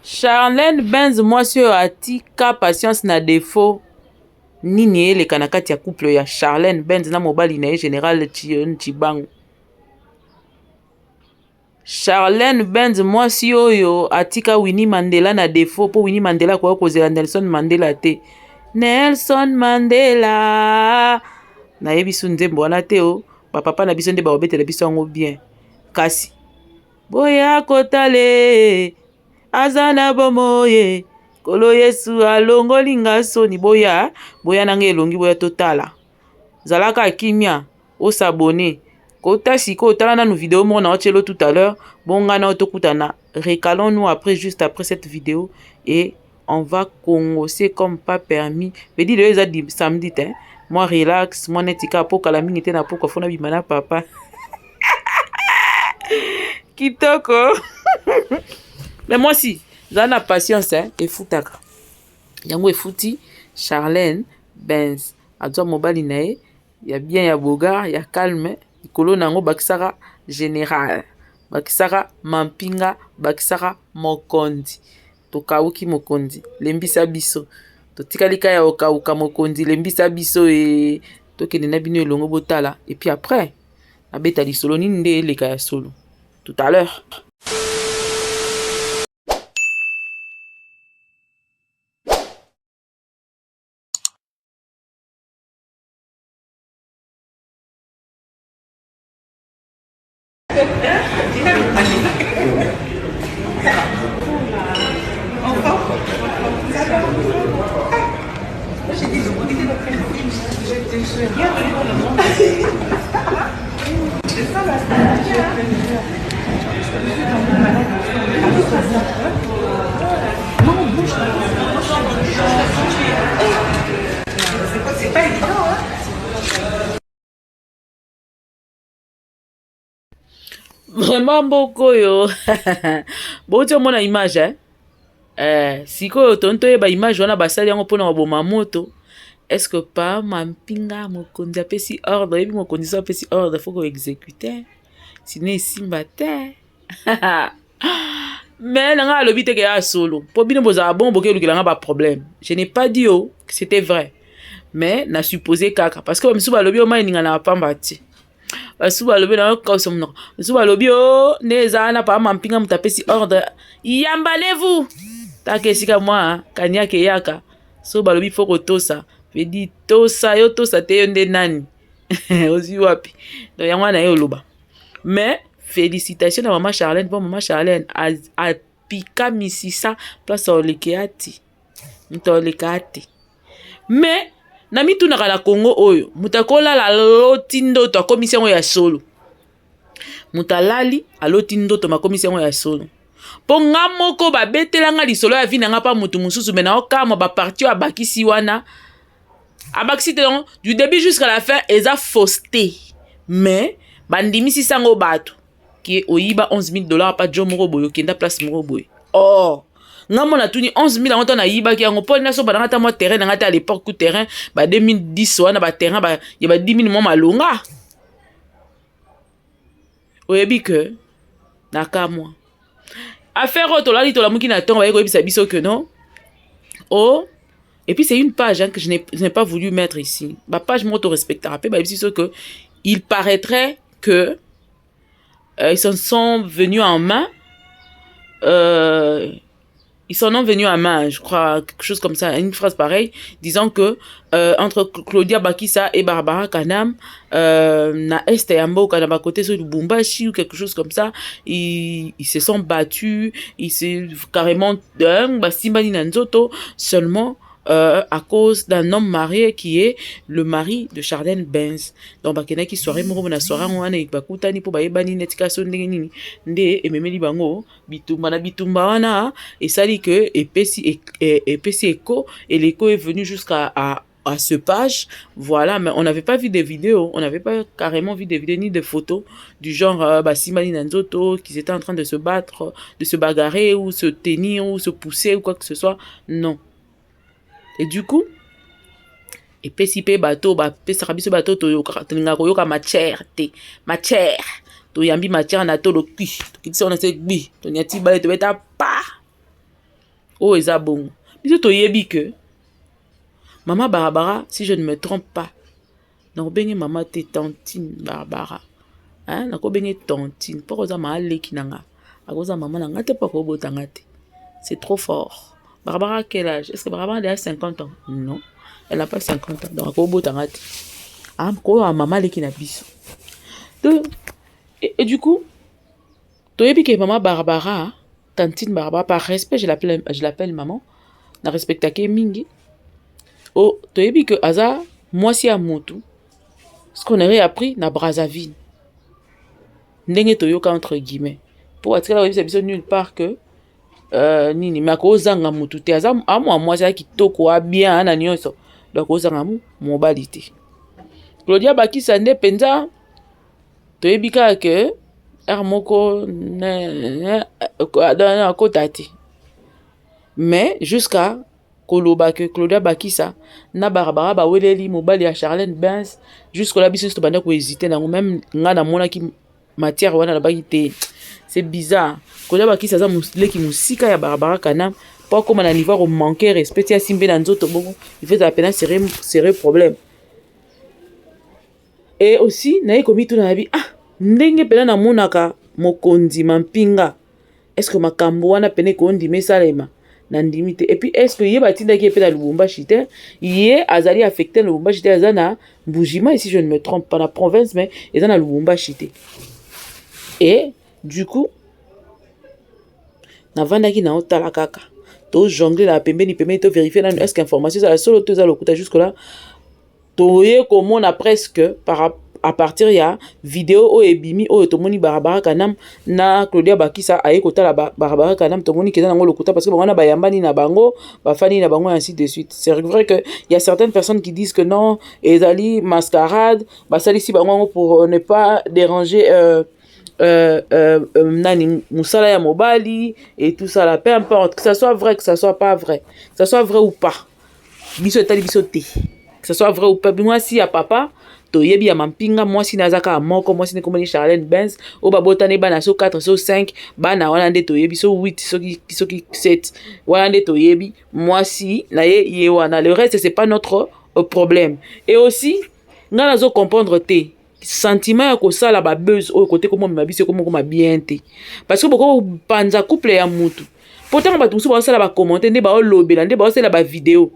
Charlène Benz mwasi oyo atika patience na défaut nini eleka na kati ya couple ya Charlène Benz na mobali na ye Général Tchibangu. Charlène Benz mwasi oyo atika Winnie Mandela na défaut po Winnie Mandela kwa kozela Nelson Mandela te. Nelson Mandela na ye biso nzembo wana te o papa na biso nde baobetela biso yango bien kasi boya kotale azana bomoye kolo Yesu alongoli nga soni boya nanga elongi boya totala zalaka kimia osabone kota siko otala nanu vidéo moko na otchelo tout à l'heure bongana otokutana recalons-nous après juste après cette vidéo et on va congosser comme pas permis veut dire les a samedi hein moi relax moi netika poka la mingi te na poka fona bimana papa kitoko mais moi si zana patience hein efutaka yango efuti Charlène Benz azwa mobali na ye ya bien ya bogar ya calme ikolo nango bakisaka général bakisaka mampinga bakisaka mokondi tokauki mokondi lembisa biso totikalika ya okauka mokondi lembisa biso e tokende na bino elongo botala et puis après abeta lisolo nini nde eleka ya solo tout à l'heure. C'est pas évident, hein? Vraiment beaucoup yo. Bon tu mona image hein. Siko tonto yeba image wana basali yango pona baboma moto. Est-ce que pas mampinga mokonzi apesi ordre yebi mokonzi so apesi ordre faut ko exécuter. Sinon simba te. Mais nanga alobi te ke ya solo. Po bino bozala bon boke lukela nga ba problème. Je n'ai pas dit oh que c'était vrai. Mais na supposé kaka parce que msuba alobi o mai ninga na pamba ti. Basuba alobi na ko somno. Msuba alobi o neza na pa mampinga mutapesi ordre. Yambalez-vous. Take sika moi kanya ke yaka. So balobi faut ko tosa. Vedi tosa yo tosa te yonde nani. Ozi wapi. Donc yango na yo loba. Mais félicitations à maman Charlène pour maman Charlène a pika misisa place au lekeati. Mto lekeati. Mais na mitu na kala Congo oyo mutakola la lotindo to commission ya solo. Mutalali a lotindo to ma commission ya solo. Ponga moko ba betelanga lisolo ya vina nga pa mutu mususu mena okama ba parti a bakisi wana. Abakisi te du début jusqu'à la fin eza fausseté. Mais bandimisi sango bato qui oyiba $11,000 pa jo moko boyo kenda place moko boyo. Oh ngamo na tuni 11,000 ango na yiba ki yango pona so bananga ta mo terrain ngata à l'époque coup terrain ba 2010 wana ba terrain ba ya ba 10,000 mo malonga. Oyebi que naka moi affaire auto la lito la muki na tonga ba ko bisa biso que non. Oh et puis c'est une page hein, que je n'ai pas voulu mettre ici. Ma page m'auto respectera pas ba biso que il paraîtrait que ils s'en sont venus en main. Ils s'en ont venus en main, je crois, quelque chose comme ça, une phrase pareille, disant que entre Claudia Bakissa et Barbara Kanam, na Est et Ambo, Kanaba côté sur Lubumbashi ou quelque chose comme ça, ils se sont battus, ils se carrément Simbani Nanzoto seulement. À cause d'un homme marié qui est le mari de Charlène Benz. Donc bakena ki soirée moko na soirée wana bakutani po bayebani netika so ndenge nini nde ememeli bango bitumba na bitumba wana et ça dit que epesi écho et l'écho est venu jusqu'à à ce page, voilà, mais on n'avait pas vu des vidéos, on n'avait pas carrément vu des vidéos ni des photos du genre Simani Nanzoto qui étaient en train de se battre, de se bagarrer ou se tenir ou se pousser ou quoi que ce soit, non. Et du coup, et pesipe bateau, pesaka biso bateau tolinga koyoka matière te, matière. To yambi matière na to lo kui. To kitisa on a se gbi, to nyati bale to beta pa. Oh, eza bongo. Biso toyebi que Maman Barbara, si je ne me trompe pas, donc bengi maman te tantine Barbara. Hein, nako bengi tantine. Pourquoi ça m'a allé qui nanga? À cause de maman nanga te pas ko botangate. C'est trop fort. Barbara a quel âge? Est-ce que Barbara a 50 ans? Non. Elle n'a pas 50 ans. Donc ko botangate. Ah, ko maman le qui na biso. Et du coup, tu as vu que maman Barbara, tantine Barbara, par respect, je l'appelle maman, na respecta ke mingi. Oh, tu as vu que Aza, moi si à Motu, ce qu'on aurait appris na Brazzaville. Ndenge toyoka entre guillemets. Pour être là, c'est nulle part que nini mais ko zanga mutu te Aza à moi ça qui toko a bien na nyonso. Donc ko zanga mu mobilité. Claudia Bakisa nde penza toyebika que moko na kotati. Mais jusqu'à koloba que Claudia Bakisa na Barbara ba weleli mobali ya Charlène Benz jusqu'à la biso to banda ko hésiter na même nga na mona ki matière wana la bakité. C'est bizarre. Claudia Bakisa za musleki musika ya Barbara kana pas comme na niveau manquer respect ya simbe na nzoto bongo il fait à peine serrer problème. Et aussi na komi tout na bi ndenge pena na monaka mokonzi mampinga. Est-ce que makambo wana pene ko ndime salema na ndimite et puis est-ce que yeba tinda ki pena Lubumbashi te yé azali affecté Lubumbashi te azana Mbujima ici je ne me trompe pas la province mais ezana Lubumbashi te. Et du coup na vandaki na otala kaka to jongler la pembeni to vérifier est-ce que information ça solo to za lokuta jusque là toye komona presque à partir ya vidéo o ebimi o tomoni Barbara Kanam na Claudia Bakisa aye kotala Barbara Kanam tomoni keza nango lokuta parce que bana bayambani na bango bafani na bango ainsi de suite. C'est vrai que il y a certaines personnes qui disent que non ezali mascarade basali si bango pour ne pas déranger nani musala ya mobali et tout ça là, peu importe que ça soit vrai que ça soit pas vrai, que ça soit vrai ou pas biso etali biso te, que ça soit vrai ou pas. Moi si ya papa to yebi ya mampinga moi si nazaka moko moi si ne komoni Charlène Benz o babotane bana so 4 so 5 bana wana nde to yebi so 8 soki 7 wana nde to yebi moi si na ye wana le reste c'est pas notre problème. Et aussi nga nazo comprendre te sentiment ya kosala ba buzz au côté comme mabisi comme bien te parce que beaucoup panza couple ya mutu pourtant ba tusu ba sala ba commenter nde ba lobela nde ba sala ba vidéo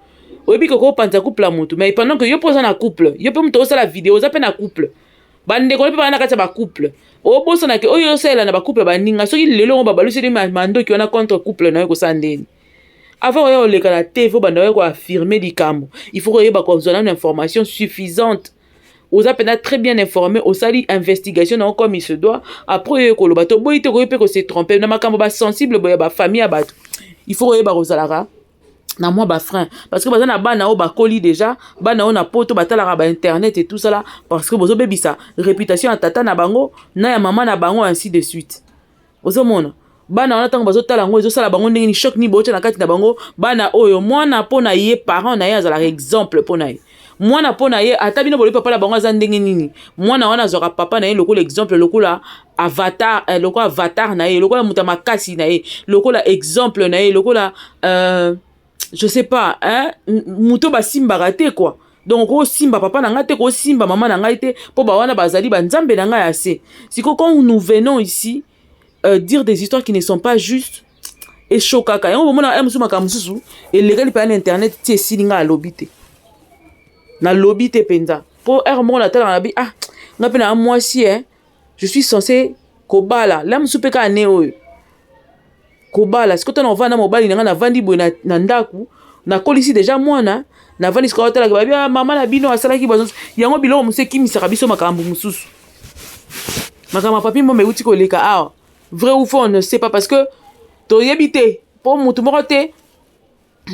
oyebi ko panza couple ya mutu mais pendant que yo posa na couple yo pe mutu sala vidéo za pe na couple bande ko pe ba na kati ba couple o bosa na ke oyo sala na ba couple ba ninga soki lelo ba balusi de mando ki wana contre couple na yo ko sandeni avant yo le kala TV banda yo ko affirmer dikambo il faut que yo ba ko zona une information suffisante. Vous avez très bien informé, au sali investigation comme il se doit. Après, il se tromper. Sensible, famille, il faut que na moi ba frein parce que bazana bana o ba koli déjà bana on a poto batala ba internet et tout ça là parce que bozo bebisa réputation à tata na bango na ya maman na bango ainsi de suite. Ozo mona bana on attend bazo tala ngo ezo sala bango ndenge ni choc ni bocha na kati na bango bana oyo mwana pona ye parent na ye azala exemple pona ye mwana pona ye atabino boli papa la bango za ndenge nini mwana wana zora papa na ye lokola exemple lokola avatar na ye lokola mutama kasi na ye lokola exemple na ye lokola je sais pas hein muto ba simba raté quoi. Donc ko simba papa na ngate ko simba maman na ngate po ba wana bazali ba nzambe na ngai assez. Siko quand nous venons ici dire des histoires qui ne sont pas justes et chokaka yango bomona musu makamususu et legali pa na internet ti esilinga lobité na lobité penza po mon la tala na bi nga pe na moi si je suis censé kobala la musu pe ka ne oyo kobala siko tona vanda mobali na vandi bo na ndaku na kolisi déjà mwana na vandi siko tala ke ba mama na bino asala ki bazo yango bilo museki misaka biso makambu mususu makama papi mo meuti ko leka vrai ou faux on ne sait pas parce que to yebité pour mutu morote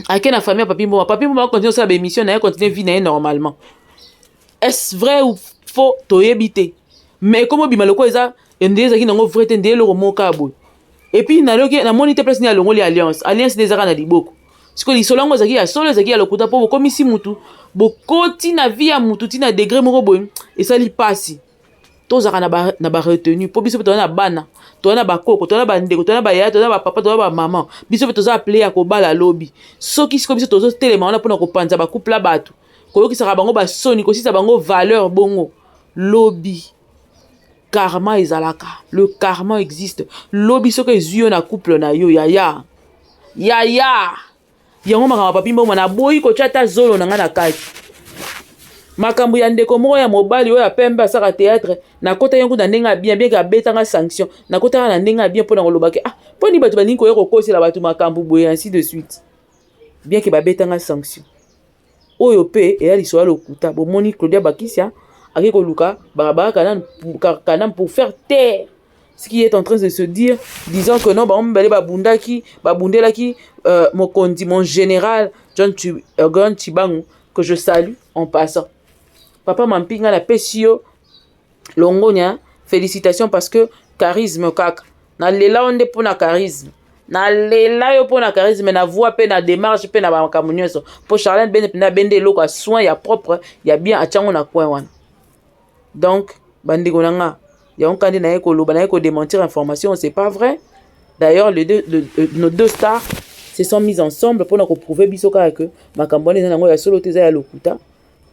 ake na famille papi mo continue sa émission na continue vie na normalement. Est-ce vrai ou faux to yebité mais comme bima loko eza ndeza ki nango vrai te ndelo ko moka boy. Et puis na monite place ni alongo li alliance des arana liboko siko li solongo zaki ya solo zaki ya lokuta po comme si mutu bokoti na vie ya mutu tina degré moko boy et ça li pasi tozaka na ba retenu po biso to na bana to na ba koko to na ba ndeko to na ba yaya to na ba papa to na ba maman biso toza appelé ya ko bala lobi soki siko biso tozo telema wana pona ko panza ba couple bato ko yokisa bango ba soni ko sisa bango valeur bongo lobi karma ezalaka le karma existe lobi soki ezuyo na couple na yo yaya yango makambo papi mbongo na boyi ko chata zolo na nga na kati makambo ya ndeko moko ya mobali oyo apembe asaka théâtre na kota yango na ndenge bien bien ka betanga sanction na kota na ndenge bien pona kolobaki ah poni bato baningi koya kokosela bato makambo boye ainsi de suite bien ke ba betanga sanction oyo pe eya lisoya lokuta bomoni Claudia Bakisia aki koluka barabara kanam pour faire taire ce qui est en train de se dire disant que non babundelaki mokondi mon général John Chibangu que je salue en passant. Papa Mampinga la pesio longonya félicitations parce que charisme kaka na lela onde pona charisme na lela yo pona charisme na voix pe na démarche pe na makambo nyonso po Charlène bende eloko soin ya propre ya bien achango na coin wana donc bandeko nanga ya onkandi na ekoloba na eko démentir information c'est pas vrai d'ailleurs nos deux stars se sont mis ensemble pour nous prouver bisoka que makambo na nango ya solo teza ya lokuta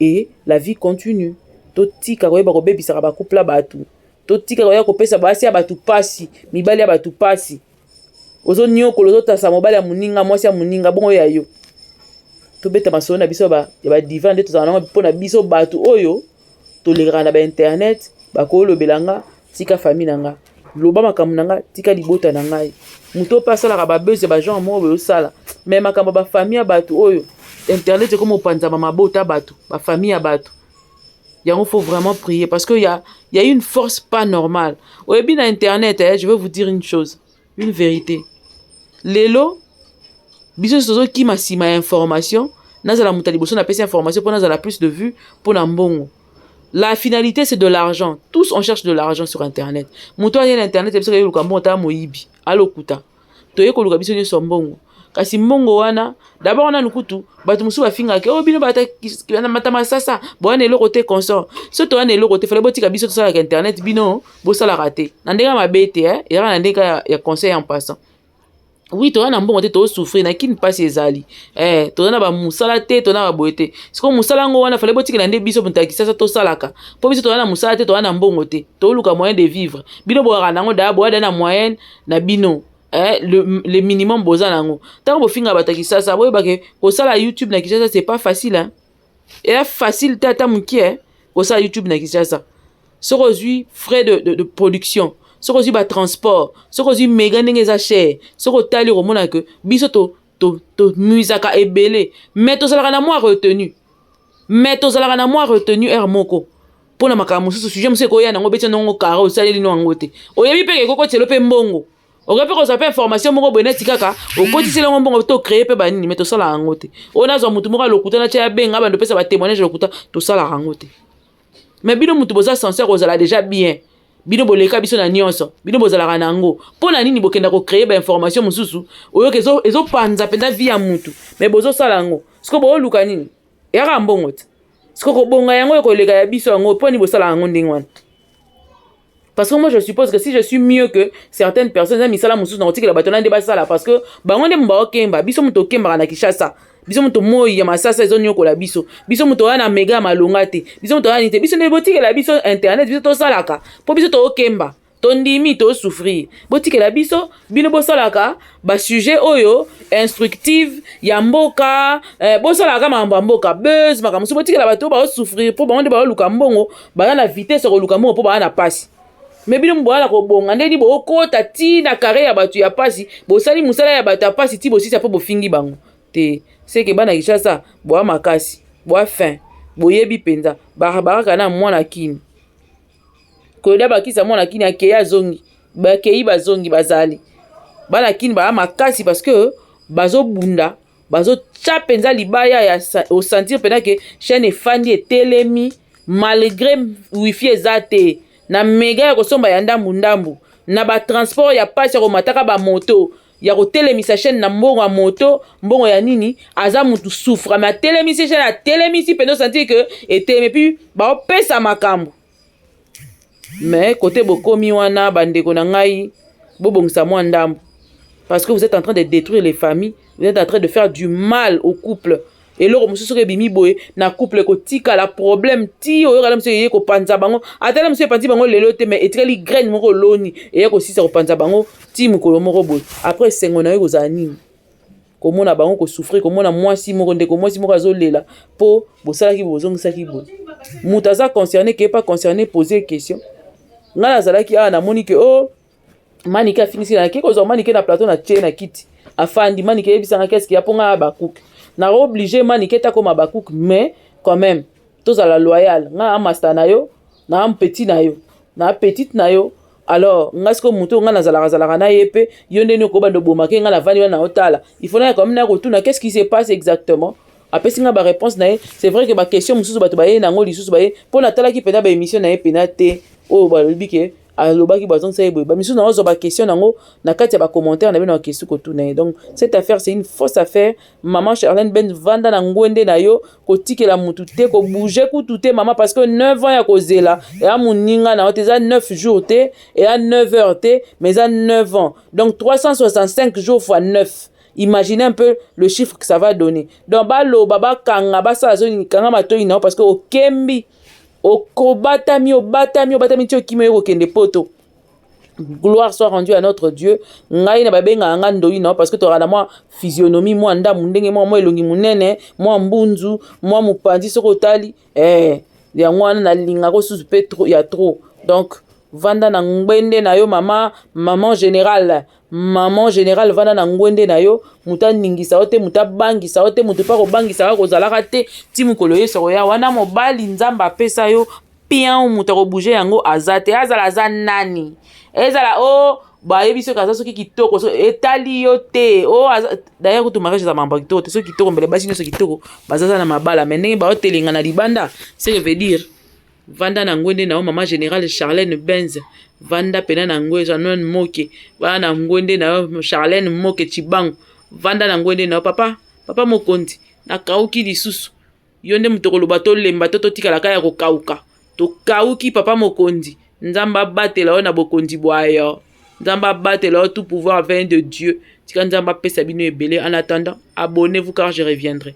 et la vie continue totika koyeba ko bebisaka ba couple batu totika koya ko pesa basi ya batu pasi mibali ya batu pasi ozo nyoko ozo tasa mobali ya muninga mwasi ya muninga bongo ya yo to beta masona biso ya ba divan de tozana nango pona biso batu oyo to lera na ba internet ba ko lobelanga tika famille nanga loba makambo nanga tika libota na ngai muto pasala ba beze ba gens mo be osala mais makambo ba famille batu oyo internet comme opanza mama bota batu ba famille batu yango faut vraiment prier parce que il y a une force pas normale au bien internet je vais vous dire une chose une vérité lelo biso sozo ki masima information nazala mutaliboso na pesa information pour nazala plus de vues pour na mbongo. La finalité, c'est de l'argent. Tous, on cherche de l'argent sur Internet. Mouton, il y a l'Internet, c'est parce qu'il y a le cambon, il y a moïbi. Allo, kuta. Tu y a le cabiso, il y a mbongo. Kasi mbongo wana, d'abord on a le couteau. Batu musu ba finga ke, oh bino bata, matama sasa. Bon, on est le côté consort. Si tu es le côté, fallait boti cabiso tout ça avec Internet, bino, bo ça la raté. Nandega ma bête, il y a nandega ya conseil en passant. Oui, tu as un bon côté, souffrir, na qui ne passe ezali. Tu as ba musala te, tu as ba boete. C'est comme musala ngo wana fallait boti que nande biso punta kisasa to salaka. Po biso tu as na musala te, tu as na bon côté. Tu luka moyen de vivre. Bino bo ranango da bo da na moyenne na bino. Le minimum boza nango. Tant bo finga bata kisasa, bo ba ke ko sala YouTube na kisasa c'est pas facile hein. Et facile tata muki ko sala YouTube na kisasa. Ce reçu frais de production. Ce que ba transport, ce que méga n'engeza cher, ce que tali romona que biso to musaka ebele, mais to zala na moi retenu. Mais to zala na moi retenu moko. Pona makamu ce sujet monsieur ko ya nango betia nango kara o saleli no ngote. O yebi pe ko telo pe mbongo. O ga pe ko sa pe information moko boneti kaka, o kotisi le mbongo to créer pe banini mais to sala ngote. O na zo mutu moko lokuta na tia benga ba ndo pesa ba témoignage lokuta to sala ngote. Mais bino mutu boza sincère ozala déjà bien. Bino boleka biso na nyonso bino bozalaka nango pona nini bokenda ko créer ba information mususu oyo kezo panza penda via mutu mais bozo sala ngo siko bo luka nini yaka mbongo te siko ko bonga yango ko leka ya biso ngo poni bosala ngo ndingwana parce que moi je suppose que si je suis mieux que certaines personnes ami sala mususu na otiki la batona ndeba sala parce que bango nde mba okemba biso muto okemba na Kinshasa biso muto moyi ya masasa ezo nyoko la biso muto wana mega malonga te biso muto wana te biso ne botike la biso internet biso to salaka po biso to okemba to ndimi to souffrir botike la biso bino bo salaka ba sujet oyo instructive ya mboka bo salaka mamba mboka buzz makamusu botike la bato ba souffrir po ba onde ba luka mbongo ba na vitesse ko luka mbongo po ba na passe mais bino mboala ko bonga ndeni bo okota ti na carré ya bato ya passe bo sali musala ya bato ya passe ti bo sisa po bo fingi bango te c'est que bana Kinshasa boa makasi boa fin boyebi penza barabara na mwana kini Claudia Bakisia mwana kini akeya zongi bakei bazongi bazali bana kini ba makasi parce que bazo bunda bazo cha penza libaya ya au sentir pena que chaîne efandi etelemi malgré wifi ezate na mega ya kosomba ya ndambu na ba transport ya passe ko mataka ba moto ya ko telemisa chaîne na mbongo ya moto mbongo ya nini aza mutu souffre mais telemisa chaîne a telemisi peno sentir que et mais puis ba opesa makambo mais côté bokomi wana bandeko na ngai bobongisa mwa ndambo parce que vous êtes en train de détruire les familles, vous êtes en train de faire du mal au couple. Et là, monsieur soki bimi boye na couple ko tika la problème ti oyo kala monsieur yeko panza bango atala monsieur panzi bango lelo te mais etreli graine moko loni et yeko sisa ko panza bango ti mukolo moko boye après sengo na yo ko zanini komona bango ko souffrir komona mwasi moko ndeko mwasi moko azolela po bosalaki bozongisaki boye mutu aza concerné ke pas concerné poser question nga nazalaki awa namoni ke oh manike afinisi na ke kozwa manike na plateau na tie na kiti afandi manike yebisanga qu'est-ce qu'il y a ponga bakuke na obligé manike ta koma bakuke mais quand même tozala loyal nga amasta na yo na petit na yo na petite na yo alors nga siko mutu nga nazalaka na yepe yo ndeni ko bando bomake nga na vandi na otala il faut na comme na retourna qu'est-ce qui se passe exactement après si nga ba réponse na c'est vrai que ba question mususu bato ba ye nango lisusu ba ye pour na tala ki pena ba émission na ye pena te oh ba lobike alobaki bazong sa yeboy ba misu na ozo ba question nango na kati ya ba commentaire na bino na question ko tuna donc cette affaire c'est une fausse affaire maman Charlène Ben vanda na ngwende na yo ko tikela mutu te ko bouger ku tout maman parce que 9 ans ya ko zela ya muninga na oteza 9 jours te et à 9 heures te mais à 9 ans donc 365 jours fois 9. Imaginez un peu le chiffre que ça va donner. Donc balo baba kanga basa zoni kanga matoi na parce que au kembi obatami tio kimero kende poto. Gloire soit rendue à notre Dieu. Ngai na babenga nga ndoi na parce que tu as moi physionomie moi nda mundenge moi elongi munene moi mbunzu moi mupandi soko tali ya ngwana na linga ko susu pe trop ya trop. Donc vanda na ngwende na yo maman générale vanda na ngwende na yo muta ningisa ote muta bangisa ote mutu pa ko bangisa ko zalaka te ti mukolo yeso ya wana mobali nzamba apesa yo pian muta ko bouger yango azate azala za nani ezala o ba yebiso kaza soki kitoko so etali yo te o d'ailleurs kutu mariage za mamba kitoko te so kitoko mbele basi nyoso kitoko bazaza na mabala mais ndenge ba otelinga na libanda c'est que veut dire vanda na ngwende na maman générale Charlène Benz vanda pena na ngwe Janon Moke vanda na ngwende na Charlène Moke Chibangu vanda na ngwende na papa mokonzi na kauki lisusu yonde mutokolo bato lemba to tika kaya ko kauka to kauki papa mokonzi nzamba batela ona bokonzi bwayo nzamba batela tout pouvoir vient de Dieu tika nzamba pesa bino ebele en attendant abonnez-vous car je reviendrai.